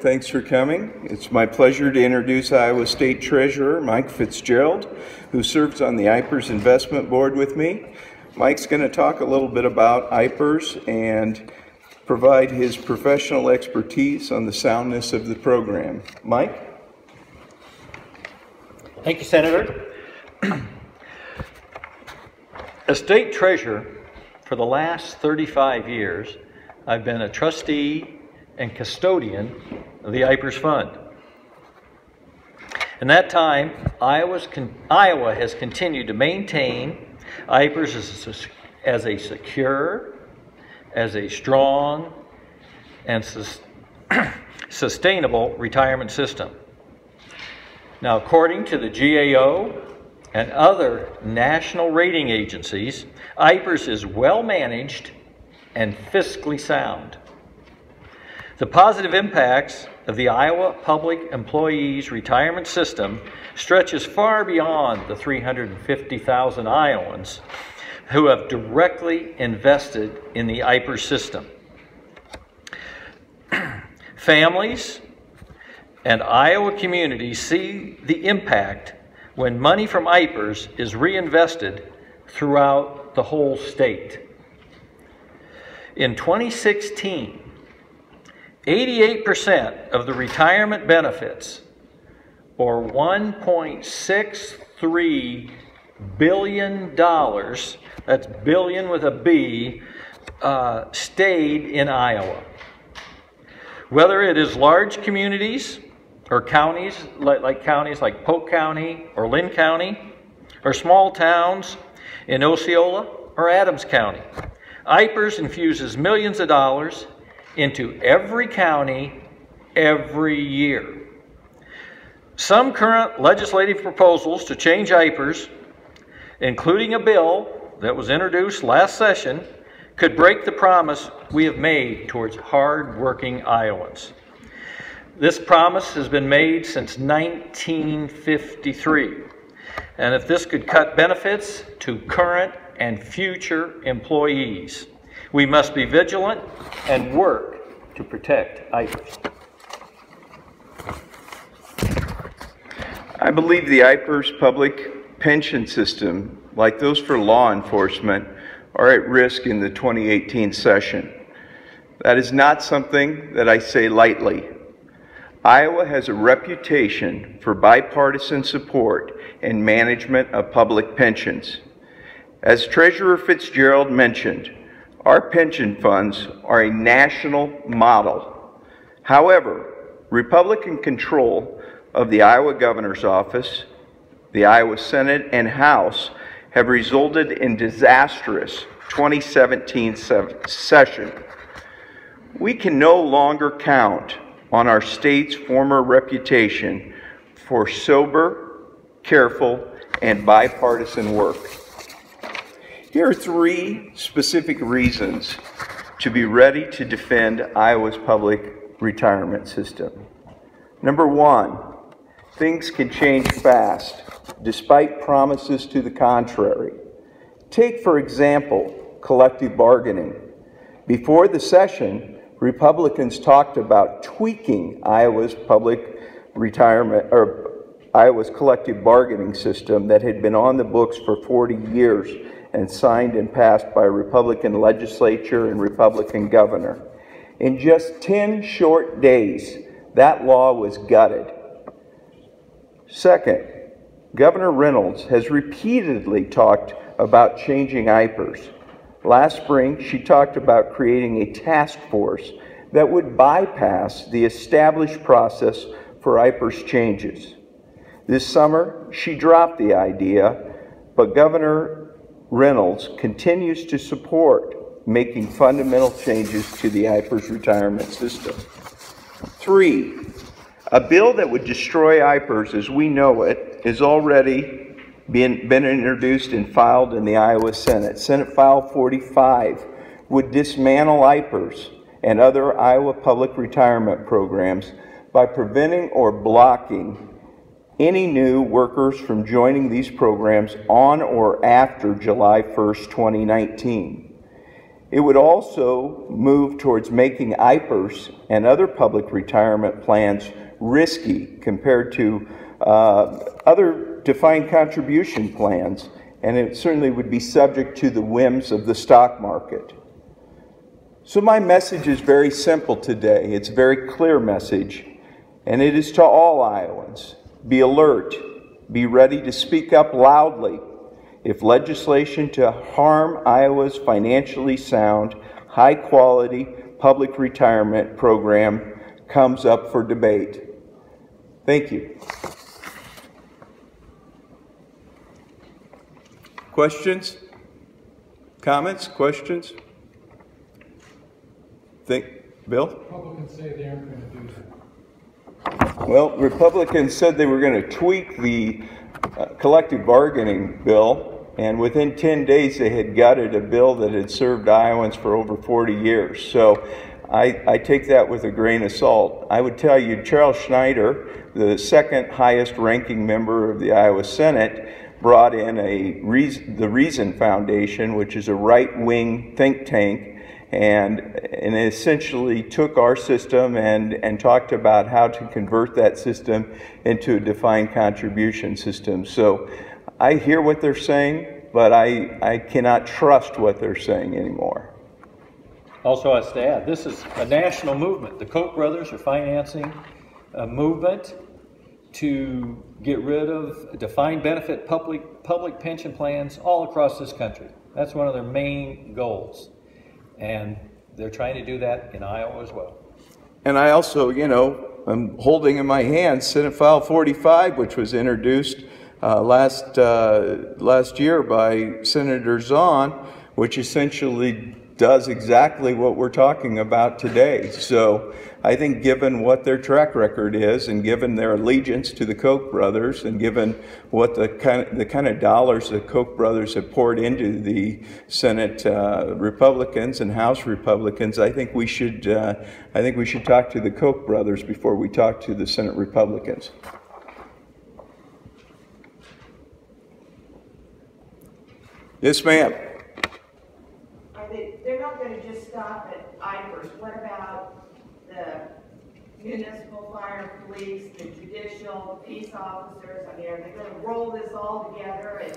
Thanks for coming. It's my pleasure to introduce Iowa State Treasurer Mike Fitzgerald, who serves on the IPERS Investment Board with me. Mike's going to talk a little bit about IPERS and provide his professional expertise on the soundness of the program. Mike? Thank you, Senator. As State Treasurer for the last 35 years, I've been a trustee and custodian of the IPERS Fund. In that time, Iowa has continued to maintain IPERS as a secure, as a strong, and sustainable retirement system. Now, according to the GAO and other national rating agencies, IPERS is well managed and fiscally sound. The positive impacts of the Iowa Public Employees Retirement System stretches far beyond the 350,000 Iowans who have directly invested in the IPERS system. Families and Iowa communities see the impact when money from IPERS is reinvested throughout the whole state. In 2016, 88% of the retirement benefits, or $1.63 billion, that's billion with a B, stayed in Iowa. Whether it is large communities or counties like Polk County or Lynn County, or small towns in Osceola or Adams County, IPERS infuses millions of dollars into every county every year. Some current legislative proposals to change IPERS, including a bill that was introduced last session, could break the promise we have made towards hard-working Iowans. This promise has been made since 1953, and if this could cut benefits to current and future employees, we must be vigilant and work to protect IPERS. I believe the IPERS public pension system, like those for law enforcement, are at risk in the 2018 session. That is not something that I say lightly. Iowa has a reputation for bipartisan support and management of public pensions. As Treasurer Fitzgerald mentioned, our pension funds are a national model. However, Republican control of the Iowa Governor's Office, the Iowa Senate, and House have resulted in disastrous 2017 session. We can no longer count on our state's former reputation for sober, careful, and bipartisan work. Here are three specific reasons to be ready to defend Iowa's public retirement system. Number one, things can change fast, despite promises to the contrary. Take, for example, collective bargaining. Before the session, Republicans talked about tweaking Iowa's Iowa's collective bargaining system that had been on the books for 40 years and signed and passed by a Republican legislature and Republican governor. In just 10 short days, that law was gutted. Second, Governor Reynolds has repeatedly talked about changing IPERS. Last spring, she talked about creating a task force that would bypass the established process for IPERS changes. This summer, she dropped the idea, but Governor Reynolds continues to support making fundamental changes to the IPERS retirement system. Three, a bill that would destroy IPERS as we know it is already been introduced and filed in the Iowa Senate. Senate File 45 would dismantle IPERS and other Iowa public retirement programs by preventing or blocking any new workers from joining these programs on or after July 1st, 2019. It would also move towards making IPERS and other public retirement plans risky compared to other defined contribution plans, and it certainly would be subject to the whims of the stock market. So my message is very simple today. It's a very clear message, and it is to all Iowans. Be alert. Be ready to speak up loudly if legislation to harm Iowa's financially sound, high-quality public retirement program comes up for debate. Thank you. Questions? Comments? Questions? Bill? Republicans say they aren't going to do that. Well, Republicans said they were going to tweak the collective bargaining bill, and within 10 days they had gutted a bill that had served Iowans for over 40 years. So I take that with a grain of salt. I would tell you, Charles Schneider, the second highest ranking member of the Iowa Senate, brought in the Reason Foundation, which is a right-wing think tank, and essentially took our system and talked about how to convert that system into a defined contribution system. So I hear what they're saying, but I cannot trust what they're saying anymore. Also, has to add, this is a national movement. The Koch brothers are financing a movement to get rid of defined benefit public pension plans all across this country. That's one of their main goals. And they're trying to do that in Iowa as well. And I also, I'm holding in my hand Senate File 45, which was introduced last year by Senator Zahn, which essentially does exactly what we're talking about today. So I think given what their track record is, and given their allegiance to the Koch brothers, and given what the kind of dollars the Koch brothers have poured into the Senate Republicans and House Republicans, I think we should talk to the Koch brothers before we talk to the Senate Republicans. Yes, ma'am. They're not going to just stop at IPERS. What about the municipal fire police, the judicial, peace officers? I mean, are they going to roll this all together and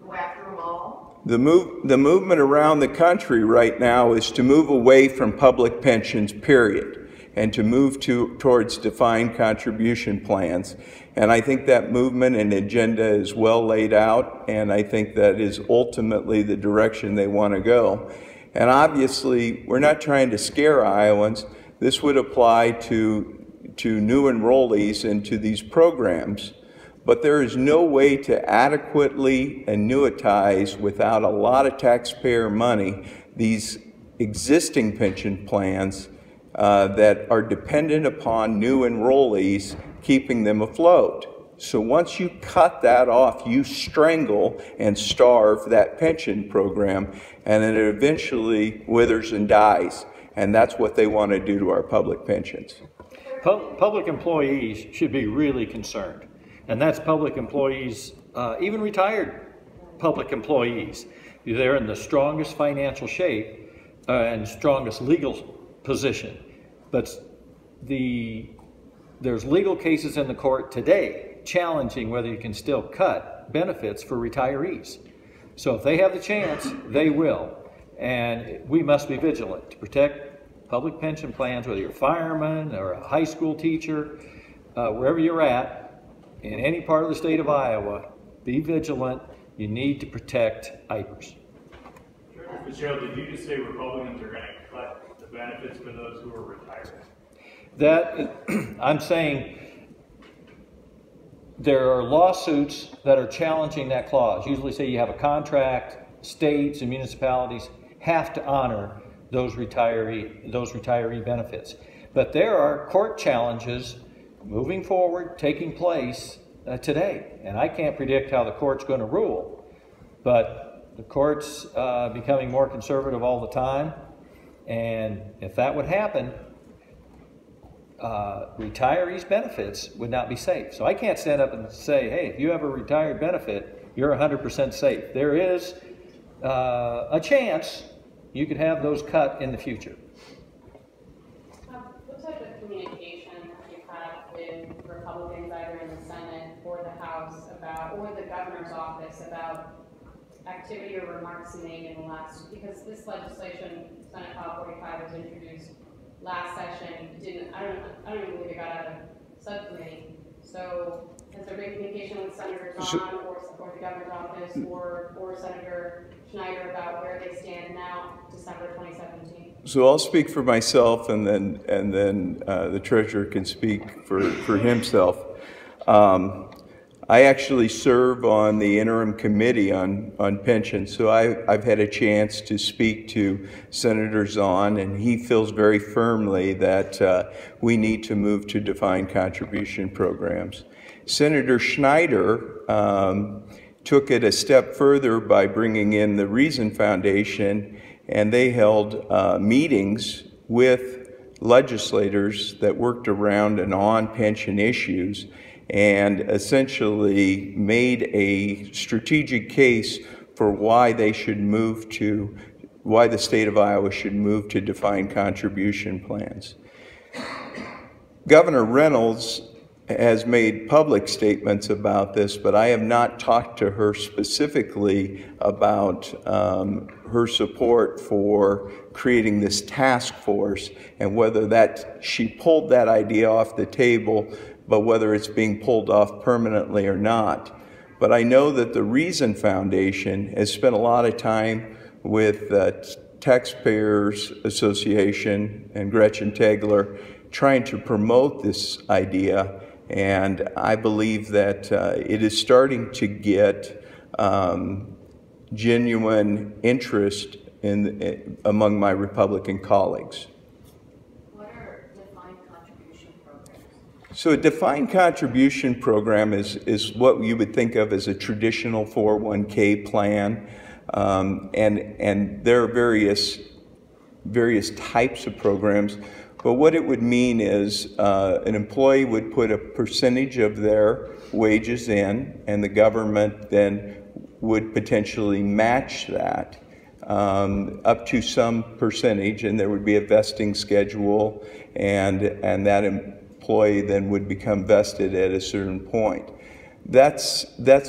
go after them all? The movement around the country right now is to move away from public pensions, period, and to move towards defined contribution plans. And I think that movement and agenda is well laid out, and I think that is ultimately the direction they want to go. And obviously, we're not trying to scare Iowans. This would apply to new enrollees into these programs. But there is no way to adequately annuitize without a lot of taxpayer money these existing pension plans that are dependent upon new enrollees, keeping them afloat. So once you cut that off, you strangle and starve that pension program, and it eventually withers and dies. And that's what they want to do to our public pensions. Public employees should be really concerned. And that's public employees, even retired public employees. They're in the strongest financial shape and strongest legal position. But there's legal cases in the court today challenging whether you can still cut benefits for retirees. So if they have the chance, they will. And we must be vigilant to protect public pension plans, whether you're a fireman or a high school teacher, wherever you're at, in any part of the state of Iowa, be vigilant. You need to protect IPERS. Fitzgerald, did you just say Republicans are going to cut the benefits for those who are retired? That, I'm saying there are lawsuits that are challenging that clause. Usually say you have a contract, states and municipalities have to honor those retiree benefits. But there are court challenges moving forward, taking place today. And I can't predict how the court's going to rule, but the court's becoming more conservative all the time. And if that would happen, retirees' benefits would not be safe. So I can't stand up and say, hey, if you have a retired benefit, you're 100% safe. There is a chance you could have those cut in the future. What type of communication have you had with Republicans either in the Senate or the House about, or the governor's office about activity or remarks made in the last, because this legislation, Senate File 45, was introduced last session, I don't even believe it got out of subcommittee. So has there been communication with Senator John or the governor's office or Senator Schneider about where they stand now, December 2017? So I'll speak for myself, and then the treasurer can speak for himself. I actually serve on the interim committee on pensions, so I've had a chance to speak to Senator Zahn, and he feels very firmly that we need to move to defined contribution programs. Senator Schneider took it a step further by bringing in the Reason Foundation, and they held meetings with legislators that worked around and on pension issues, and essentially made a strategic case for why they should move to, why the state of Iowa should move to defined contribution plans. Governor Reynolds has made public statements about this, but I have not talked to her specifically about her support for creating this task force, and whether that she pulled that idea off the table, but whether it's being pulled off permanently or not. But I know that the Reason Foundation has spent a lot of time with Taxpayers Association and Gretchen Tegler trying to promote this idea, and I believe that it is starting to get genuine interest among my Republican colleagues. So a defined contribution program is what you would think of as a traditional 401k plan, and there are various types of programs. But what it would mean is an employee would put a percentage of their wages in, and the government then would potentially match that up to some percentage, and there would be a vesting schedule, and that employee then would become vested at a certain point. That's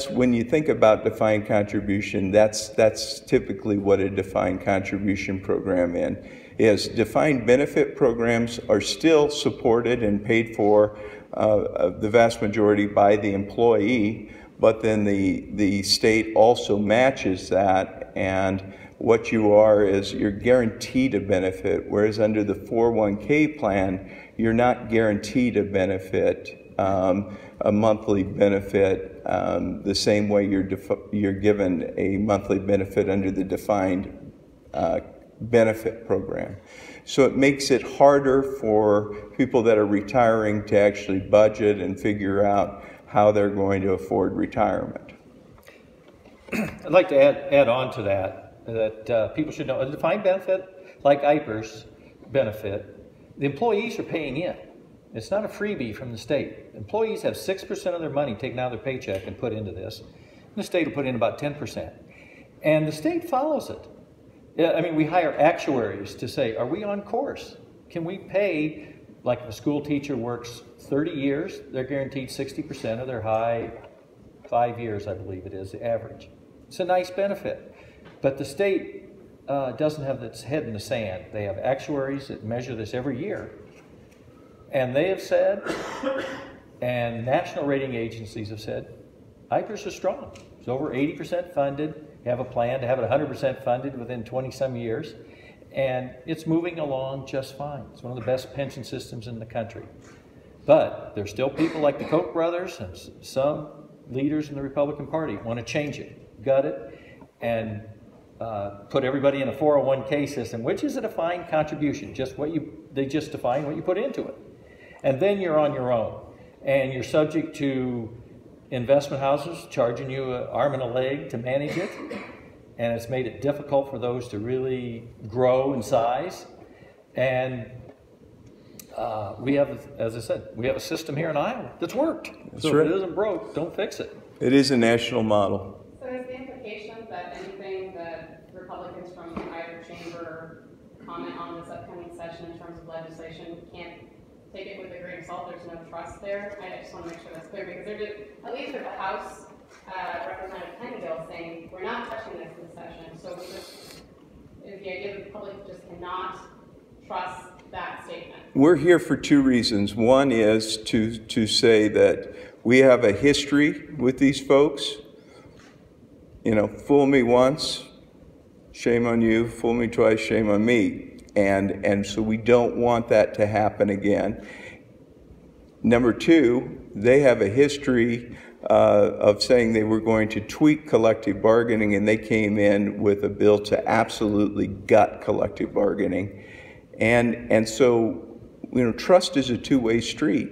when you think about defined contribution, that's typically what a defined contribution program is. Defined benefit programs are still supported and paid for the vast majority by the employee, but then the state also matches that, and what you are is you're guaranteed a benefit, whereas under the 401k plan, you're not guaranteed a benefit, a monthly benefit, the same way you're given a monthly benefit under the defined benefit program. So it makes it harder for people that are retiring to actually budget and figure out how they're going to afford retirement. I'd like to add on to that people should know a defined benefit like IPER's benefit, the employees are paying in. It's not a freebie from the state. Employees have 6% of their money taken out of their paycheck and put into this. And the state will put in about 10%. And the state follows it. I mean, we hire actuaries to say, are we on course? Can we pay, like if a school teacher works 30 years, they're guaranteed 60% of their high 5 years, I believe it is, the average. It's a nice benefit. But the state doesn't have its head in the sand. They have actuaries that measure this every year. And they have said, and national rating agencies have said, IPERS are strong. It's over 80% funded. You have a plan to have it 100% funded within 20-some years. And it's moving along just fine. It's one of the best pension systems in the country. But there's still people like the Koch brothers and some leaders in the Republican Party want to change it, gut it, and put everybody in a 401k system, which is a defined contribution, they just define what you put into it. And then you're on your own. And you're subject to investment houses charging you an arm and a leg to manage it. And it's made it difficult for those to really grow in size. And we have, as I said, we have a system here in Iowa that's worked. That's so right. If it isn't broke, don't fix it. It is a national model. So is the implication that anything that Republicans from either chamber there's no trust there. I just want to make sure that's clear, because they're just, at least with the House, Representative Pennyville saying, we're not touching this in session. So we just, is the idea that the public just cannot trust that statement? We're here for two reasons. One is to say that we have a history with these folks. You know, fool me once, shame on you. Fool me twice, shame on me. And so we don't want that to happen again. Number two, they have a history of saying they were going to tweak collective bargaining, and they came in with a bill to absolutely gut collective bargaining. And so, you know, trust is a two-way street.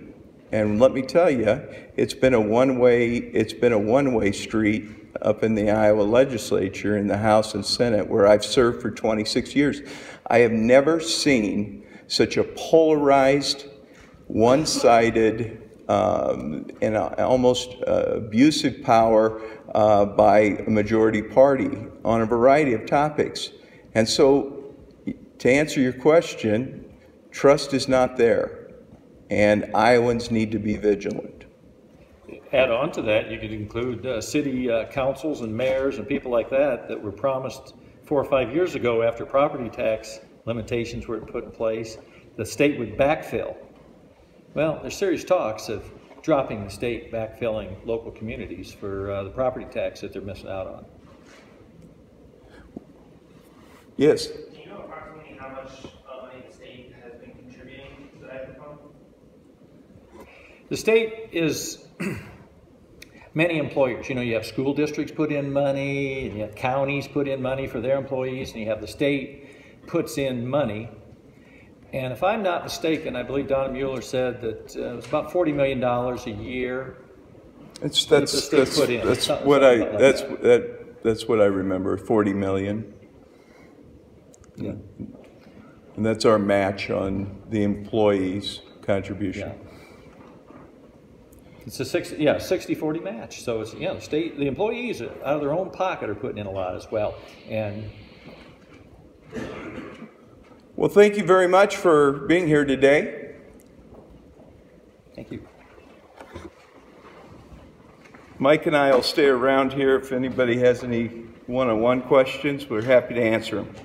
And let me tell you, it's been a one-way street up in the Iowa legislature, in the House and Senate, where I've served for 26 years. I have never seen such a polarized, one-sided, and almost abusive power by a majority party on a variety of topics. And so, to answer your question, trust is not there, and Iowans need to be vigilant. Add on to that, you could include city councils and mayors and people like that were promised 4 or 5 years ago, after property tax limitations were put in place, the state would backfill. Well, there's serious talks of dropping the state backfilling local communities for the property tax that they're missing out on. Yes? Do you know approximately how much money the state has been contributing to that fund? The state is many employers. You know, you have school districts put in money, and you have counties put in money for their employees, and you have the state puts in money. And if I'm not mistaken, I believe Donna Mueller said that it was about $40 million a year. That's what I remember. 40 million. Yeah. And that's our match on the employees' contribution. Yeah. It's a 60-40 match. So it's, yeah, the employees out of their own pocket are putting in a lot as well. And well, thank you very much for being here today. Thank you. Mike and I will stay around here if anybody has any one-on-one questions. We're happy to answer them.